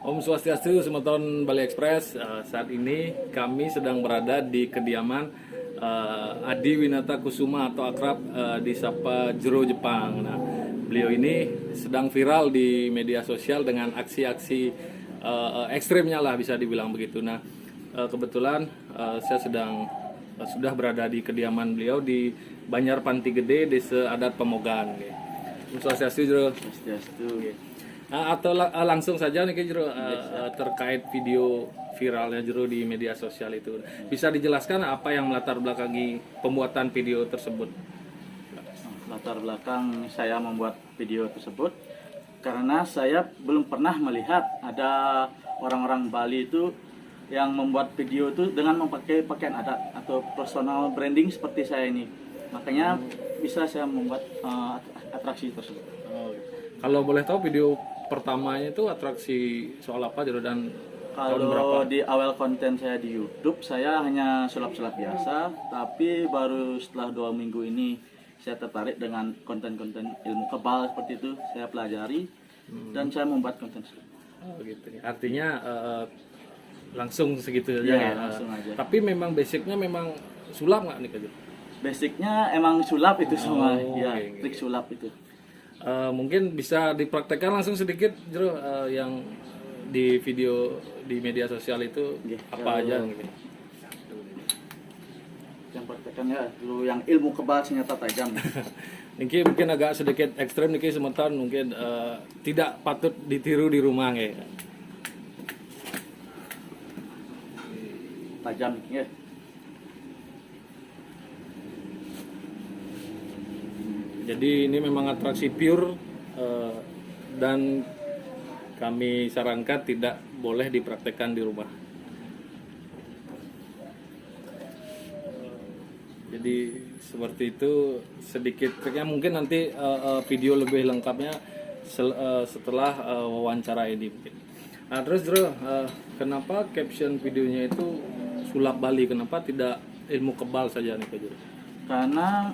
Om Swastiastu, Semeton Bali Express. Saat ini kami sedang berada di kediaman Adi Winata Kusuma atau akrab disapa Jero Jepang. Nah, beliau ini sedang viral di media sosial dengan aksi-aksi ekstrimnya lah, bisa dibilang begitu. Nah, kebetulan saya sudah berada di kediaman beliau di Banjar Panti Gede, Desa Adat Pemogan. Om Swastiastu, Jero. Swastiastu. Atau langsung saja nih Jero, terkait video viralnya Jero di media sosial itu, bisa dijelaskan apa yang melatar belakangi pembuatan video tersebut? Latar belakang saya membuat video tersebut karena saya belum pernah melihat ada orang-orang Bali itu yang membuat video itu dengan memakai pakaian adat atau personal branding seperti saya ini. Makanya bisa saya membuat atraksi tersebut. Kalau boleh tahu, video pertamanya itu atraksi soal apa Jero, dan tahun berapa? Kalau di awal konten saya di YouTube, saya hanya sulap-sulap biasa. Tapi baru setelah 2 minggu ini, saya tertarik dengan konten-konten ilmu kebal seperti itu. Saya pelajari dan saya membuat konten tersebut. Oh gitu. Artinya langsung segitu saja Ya, ya? langsung aja. Tapi memang basicnya memang sulap nggak nih Jero? Basicnya emang sulap itu semua, ya, oke. trik sulap itu. Mungkin bisa dipraktekkan langsung sedikit Jero, yang di video di media sosial itu Oke, apa aja gitu. Yang praktekannya dulu yang ilmu kebal senjata tajam. Niki mungkin agak sedikit ekstrem niki semeton, mungkin tidak patut ditiru di rumah nggih. Tajam ya. Jadi ini memang atraksi pure, dan kami sarankan tidak boleh dipraktekkan di rumah. Jadi seperti itu sedikit triknya, mungkin nanti video lebih lengkapnya setelah wawancara ini mungkin. Nah, terus Jero, kenapa caption videonya itu sulap Bali? Kenapa tidak ilmu kebal saja nih Jero? Karena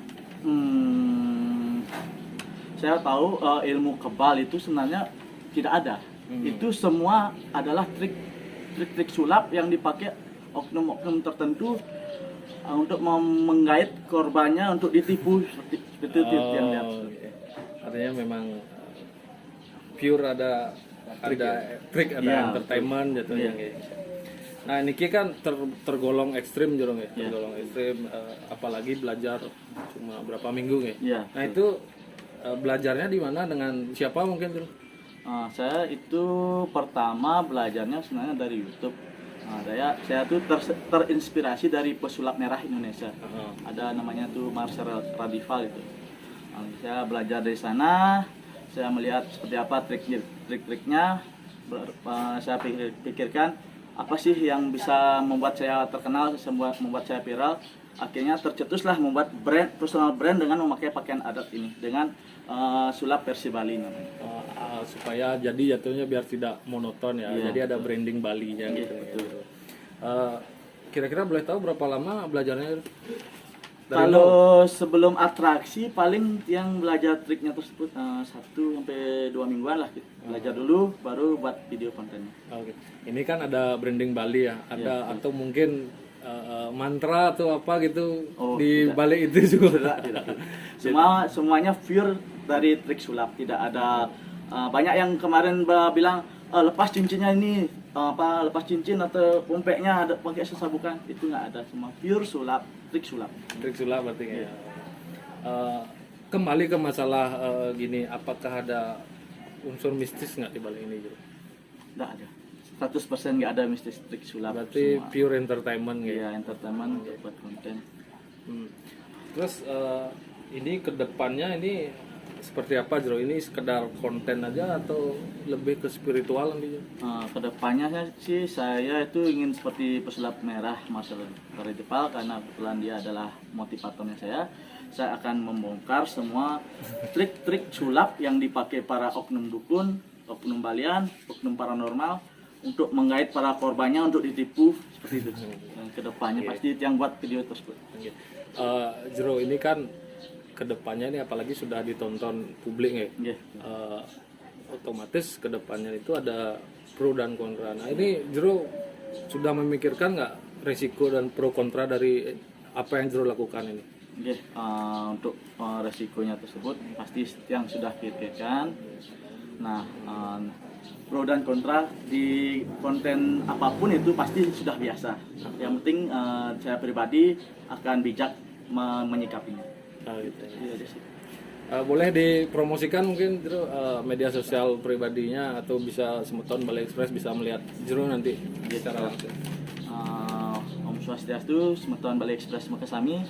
saya tahu ilmu kebal itu sebenarnya tidak ada. Itu semua adalah trik-trik sulap yang dipakai oknum-oknum tertentu untuk menggait korbannya untuk ditipu seperti itu yang lihat. Artinya memang pure ada trik, ada Ya, entertainment jatuhnya. Nah, niki kan tergolong ekstrim Jero ya, tergolong ekstrim, apalagi belajar cuma berapa minggu ya. Ya, Nah, itu belajarnya di mana, dengan siapa mungkin Jero? saya itu pertama belajarnya sebenarnya dari YouTube. Saya tuh terinspirasi dari pesulap merah Indonesia. Ada namanya tuh Marcel Radival itu. Saya belajar dari sana. Saya melihat seperti apa trik-triknya. Saya pikirkan apa sih yang bisa membuat saya terkenal, membuat saya viral. Akhirnya tercetuslah membuat personal brand dengan memakai pakaian adat ini, dengan sulap versi Bali namanya. Supaya jadi jatuhnya biar tidak monoton ya. Iya, Jadi ada branding Balinya Iya, gitu. betul. Kira-kira boleh tahu berapa lama belajarnya? Kalau sebelum atraksi paling yang belajar triknya tersebut 1-2 mingguan lah gitu. Belajar dulu baru buat video kontennya. Oke. Ini kan ada branding Bali ya. Ada atau mungkin mantra atau apa gitu di tidak. balik itu juga. Tidak. Semuanya pure dari trik sulap. Tidak ada banyak yang kemarin bilang lepas cincinnya ini lepas cincin atau pompeknya ada pakai sesabukan, itu nggak ada, semua pure sulap, trik sulap. Trik sulap berarti ya. Kembali ke masalah gini, apakah ada unsur mistis nggak di balik ini Jero? Nggak ada, 100% nggak ada mistis trik sulap. Berarti semua. pure entertainment gitu. Iya, entertainment untuk buat konten. Terus ini kedepannya ini seperti apa Jero? Ini sekedar konten aja atau lebih ke spiritual nanti? Kedepannya sih saya itu ingin seperti pesulap merah Marcel Radival, karena kebetulan dia adalah motivatornya saya. Saya akan membongkar semua trik-trik sulap yang dipakai para oknum dukun, oknum balian, oknum paranormal untuk menggait para korbannya untuk ditipu seperti itu. Dan kedepannya pasti yang buat video tersebut. Jero, ini kan kedepannya ini apalagi sudah ditonton publik ya. otomatis kedepannya itu ada pro dan kontra. Nah ini Jero sudah memikirkan nggak resiko dan pro kontra dari apa yang Jero lakukan ini? Oke, untuk resikonya tersebut pasti yang sudah pikirkan. Nah, pro dan kontra di konten apapun itu pasti sudah biasa. Yang penting saya pribadi akan bijak menyikapinya. Nah, gitu. Iya aja sih. Boleh dipromosikan mungkin Jero media sosial pribadinya, atau bisa Semeton Bali Express bisa melihat Jero nanti secara langsung. Om Swastiastu, Semeton Bali Express Makasami,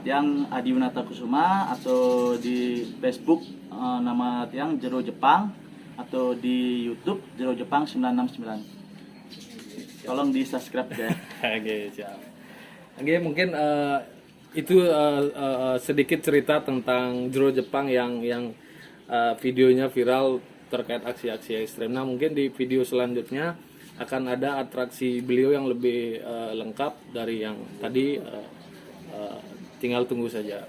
Tiang Adi Winata Kusuma, atau di Facebook nama Tiang Jero Jepang, atau di YouTube Jero Jepang 969. Tolong di subscribe ya. Oke, siap. Oke, mungkin itu sedikit cerita tentang Jero Jepang yang videonya viral terkait aksi-aksi ekstrem. Nah, mungkin di video selanjutnya akan ada atraksi beliau yang lebih lengkap dari yang tadi. Tinggal tunggu saja.